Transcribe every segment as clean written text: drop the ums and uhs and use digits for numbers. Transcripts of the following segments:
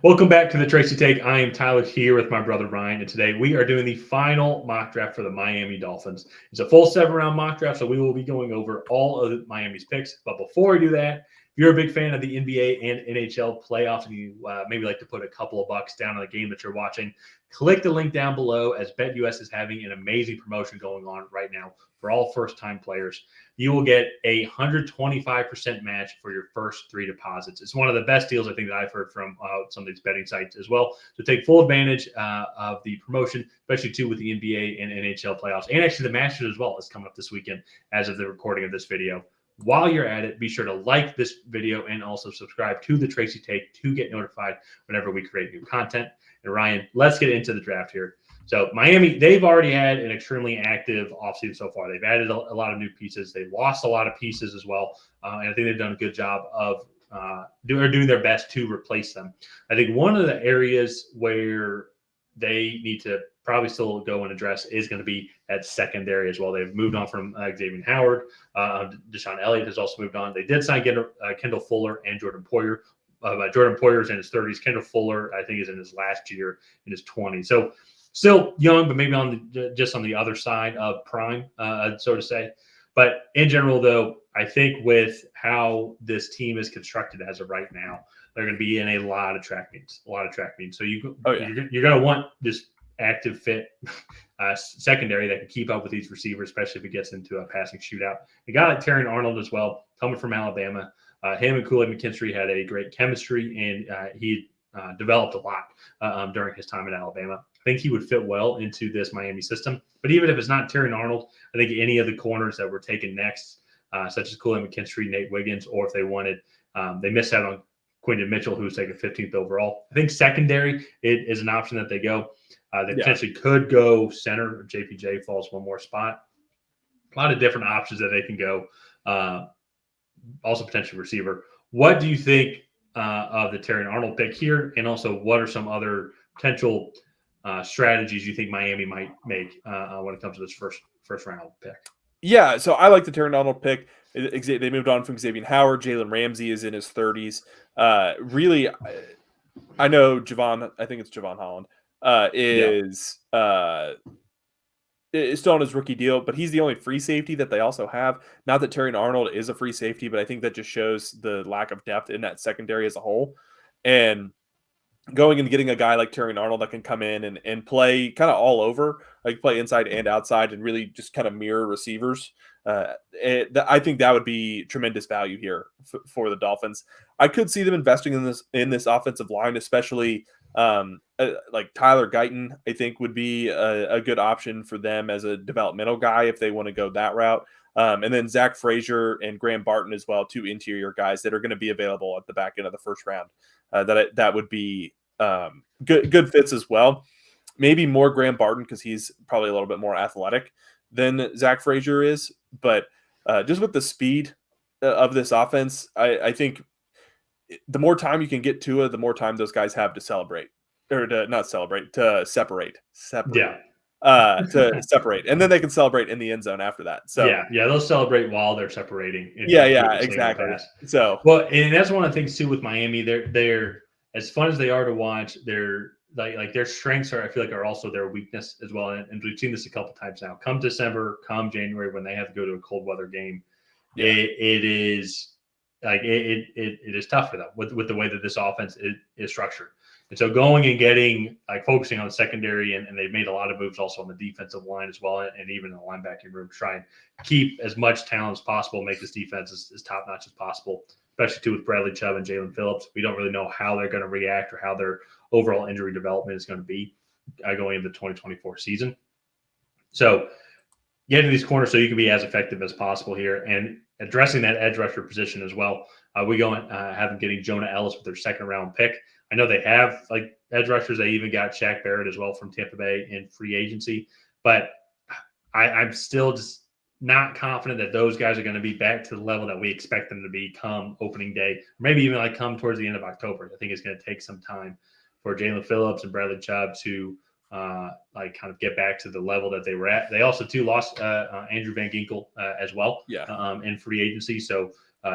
Welcome back to the Tracy Take. I am Tyler here with my brother Ryan, and today we are doing the final mock draft for the Miami Dolphins. It's a full 7-round mock draft, so we will be going over all of Miami's picks. But before we do that, if you're a big fan of the NBA and NHL playoffs, and you maybe like to put a couple of bucks down on the game that you're watching, click the link down below, as BetUS is having an amazing promotion going on right now for all first-time players. You will get a 125% match for your first 3 deposits. It's one of the best deals I think that I've heard from some of these betting sites as well. So take full advantage of the promotion, especially too with the NBA and NHL playoffs, and actually the Masters as well is coming up this weekend as of the recording of this video. While you're at it, be sure to like this video and also subscribe to the Tracy Take to get notified whenever we create new content. And Ryan, let's get into the draft here. So Miami, they've already had an extremely active offseason so far. They've added a lot of new pieces. They've lost a lot of pieces as well. And I think they've done a good job of doing their best to replace them. I think one of the areas where they need to probably still go and address is going to be at secondary as well. They've moved on from Xavier Howard. Deshaun Elliott has also moved on. They did sign Kendall Fuller and Jordan Poyer. Jordan Poyer's in his 30s. Kendall Fuller, I think, is in his last year in his 20s. So still young, but maybe just on the other side of prime, so to say. But in general, though, I think with how this team is constructed as of right now, they're going to be in a lot of track meets. So you're going to want this active, fit secondary that can keep up with these receivers, especially if it gets into a passing shootout. A guy like Terrion Arnold as well, coming from Alabama. Him and Kool-Aid McKinstry had a great chemistry, and he developed a lot during his time at Alabama. I think he would fit well into this Miami system. But even if it's not Terrion Arnold, I think any of the corners that were taken next, such as Kool-Aid McKinstry, Nate Wiggins, or if they wanted, they missed out on Quinton Mitchell, who was taken 15th overall. I think secondary is an option that they go. They potentially could go center. JPJ falls one more spot. A lot of different options that they can go. Also potentially receiver. What do you think of the Terrion Arnold pick here? And also, what are some other potential strategies you think Miami might make when it comes to this first round pick? Yeah, so I like the Terrion Arnold pick. They moved on from Xavier Howard. Jalen Ramsey is in his 30s. Really, I know Javon. I think it's Javon Holland is still on his rookie deal, but he's the only free safety that they also have. Not that Terrion Arnold is a free safety, but I think that just shows the lack of depth in that secondary as a whole. And going and getting a guy like Terrion Arnold that can come in and play kind of all over, like play inside and outside, and really just kind of mirror receivers. I think that would be tremendous value here for the Dolphins. I could see them investing in this offensive line, especially like Tyler Guyton. I think would be a good option for them as a developmental guy if they want to go that route. And then Zach Frazier and Graham Barton as well, 2 interior guys that are going to be available at the back end of the first round. That would be good fits as well. Maybe more Graham Barton because he's probably a little bit more athletic than Zach Frazier is. But just with the speed of this offense, I think the more time you can get to it, the more time those guys have to celebrate. Or to separate. Yeah. To separate. And then they can celebrate in the end zone after that. So yeah, they'll celebrate while they're separating. Exactly. So and that's one of the things too with Miami. They're as fun as they are to watch. They're like their strengths are also their weakness as well. And we've seen this a couple times now. Come December, come January, when they have to go to a cold weather game, it is like it is tough for them with the way that this offense is structured. And so going and getting focusing on the secondary, and they've made a lot of moves also on the defensive line as well, and even in the linebacking room to try and keep as much talent as possible, make this defense as top notch as possible, especially too with Bradley Chubb and Jalen Phillips. We don't really know how they're going to react or how their overall injury development is going to be going into the 2024 season. So getting these corners so you can be as effective as possible here and addressing that edge rusher position as well. We go and have them getting Jonah Ellis with their second round pick. I know they have edge rushers. They even got Shaq Barrett as well from Tampa Bay in free agency. But I'm still just not confident that those guys are going to be back to the level that we expect them to be come opening day, or maybe even come towards the end of October. I think it's going to take some time for Jalen Phillips and Bradley Chubb to kind of get back to the level that they were at. They also too lost Andrew Van Ginkel as well in free agency. So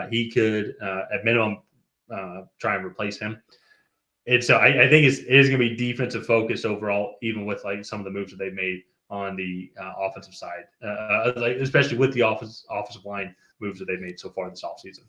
he could at minimum try and replace him. And so I think it is going to be defensive focus overall, even with like some of the moves that they've made on the offensive side, like especially with the offensive line moves that they've made so far this offseason.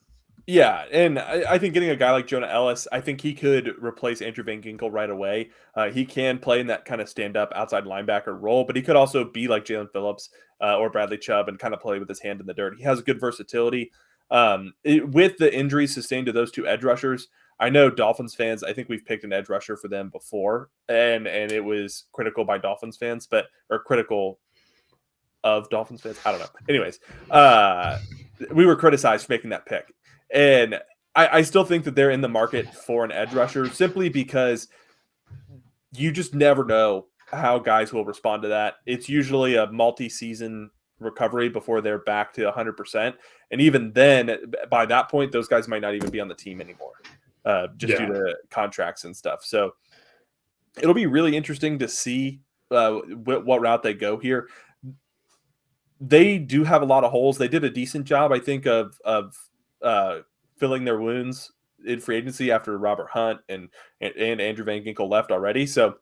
Yeah, and I think getting a guy like Jonah Ellis, I think he could replace Andrew Van Ginkel right away. He can play in that kind of stand-up outside linebacker role, but he could also be like Jalen Phillips or Bradley Chubb and kind of play with his hand in the dirt. He has good versatility. With the injuries sustained to those two edge rushers, I know Dolphins fans, I think we've picked an edge rusher for them before, and it was critical by Dolphins fans, or critical of Dolphins fans. I don't know. Anyways, we were criticized for making that pick. And I still think that they're in the market for an edge rusher simply because you just never know how guys will respond to that. It's usually a multi-season recovery before they're back to 100%. And even then, by that point, those guys might not even be on the team anymore, just due to contracts and stuff. So it'll be really interesting to see what route they go here. They do have a lot of holes. They did a decent job, I think, of filling their wounds in free agency after Robert Hunt and Andrew Van Ginkel left already. So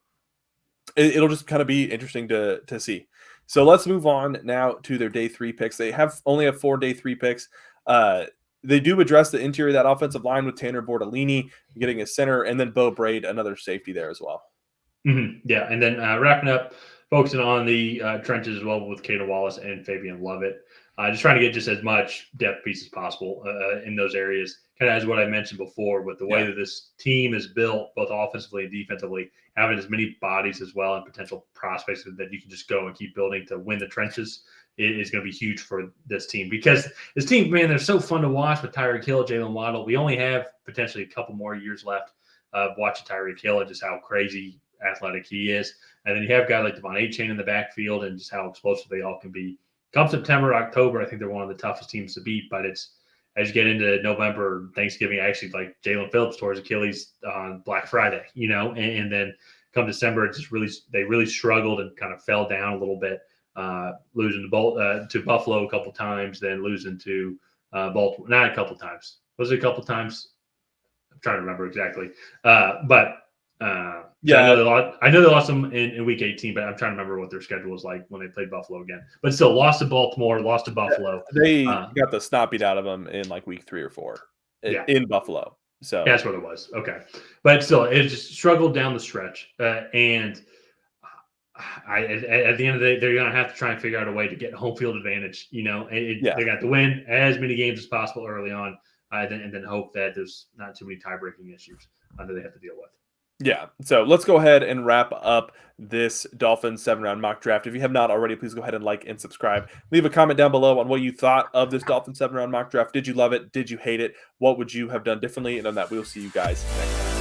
it'll just kind of be interesting to see. So let's move on now to their day 3 picks. They only have 4 day 3 picks. They do address the interior of that offensive line with Tanner Bortolini getting a center, and then Bo Braid, another safety there as well. Mm-hmm. Yeah, and then wrapping up, focusing on the trenches as well with Caden Wallace and Fabian Lovett. Just trying to get just as much depth piece as possible in those areas. Kind of as what I mentioned before, with the way that this team is built, both offensively and defensively, having as many bodies as well and potential prospects that you can just go and keep building to win the trenches is going to be huge for this team. Because this team, man, they're so fun to watch with Tyreek Hill, Jalen Waddle. We only have potentially a couple more years left of watching Tyreek Hill and just how crazy athletic he is. And then you have guys like Devon Achane in the backfield and just how explosive they all can be. Come September, October, I think they're one of the toughest teams to beat. But it's as you get into November, Thanksgiving, actually like Jalen Phillips tore his Achilles on Black Friday, and then come December, they really struggled and kind of fell down a little bit, losing to Buffalo a couple times, then losing to Baltimore. Not a couple times. Was it a couple times? I'm trying to remember exactly. Yeah, I know they lost them in week 18, but I'm trying to remember what their schedule was like when they played Buffalo again. But still, lost to Baltimore, lost to Buffalo. They got the snot beat out of them in like week 3 or 4 in Buffalo. So that's what it was. Okay. But still, it just struggled down the stretch. And at the end of the day, they're going to have to try and figure out a way to get home field advantage. They're going to have to win as many games as possible early on and then hope that there's not too many tie-breaking issues that they have to deal with. Yeah, so let's go ahead and wrap up this Dolphins 7-round mock draft. If you have not already, please go ahead and like and subscribe. Leave a comment down below on what you thought of this Dolphins 7-round mock draft. Did you love it? Did you hate it? What would you have done differently? And on that, we'll see you guys next time.